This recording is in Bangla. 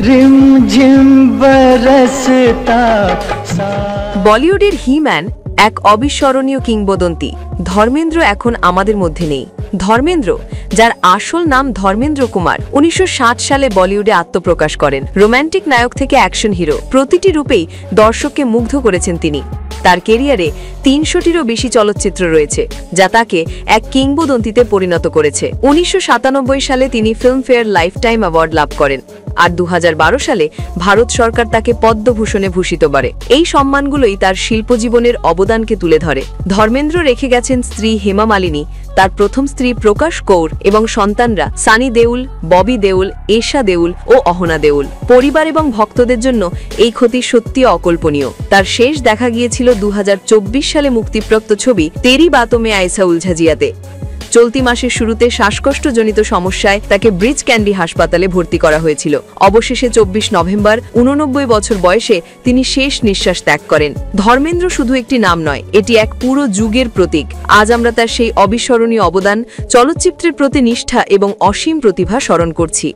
रिमझिम बरसता। বলিউডের হিম্যান এক অবিস্মরণীয় কিংবদন্তি। ধর্মেন্দ্র এখন আমাদের মধ্যে নেই। ধর্মেন্দ্র, যার আসল নাম ধর্মেন্দ্র কুমার, 1960 সালে বলিউডে আত্মপ্রকাশ করেন। রোম্যান্টিক নায়ক থেকে অ্যাকশন হিরো, প্রতিটি রূপেই দর্শককে মুগ্ধ করেছেন তিনি। তার কেরিয়ারে 300টিরও বেশি চলচ্চিত্র রয়েছে, যা তাকে এক কিংবদন্তিতে পরিণত করেছে। 1997 সালে তিনি ফিল্মফেয়ার লাইফটাইম অ্যাওয়ার্ড লাভ করেন, আর 2012 সালে ভারত সরকার তাকে পদ্মভূষণে ভূষিত করে। এই সম্মানগুলোই তার শিল্পজীবনের অবদানকে তুলে ধরে। ধর্মেন্দ্র রেখে গেছেন স্ত্রী হেমা মালিনী, তার প্রথম স্ত্রী প্রকাশ কৌর এবং সন্তানরা সানি দেউল, ববি দেউল, এশা দেউল ও অহনা দেউল। পরিবার এবং ভক্তদের জন্য এই ক্ষতি সত্যি অকল্পনীয়। তার শেষ দেখা গিয়েছিল 2024 সালে মুক্তিপ্রাপ্ত ছবি তেরি বাতোं में আয়েশা উলঝা জিয়াতে। চলতি মাসের শুরুতে শ্বাসকষ্টজনিত সমস্যায় তাকে ব্রিজ ক্যান্ডি হাসপাতালে ভর্তি করা হয়েছিল। অবশেষে 24 নভেম্বর 89 বছর বয়সে তিনি শেষ নিঃশ্বাস ত্যাগ করেন। ধর্মেন্দ্র শুধু একটি নাম নয়, এটি এক পুরো যুগের প্রতীক। আজ আমরা তার সেই অবিস্মরণীয় অবদান, চলচ্চিত্রের প্রতি নিষ্ঠা এবং অসীম প্রতিভা স্মরণ করছি।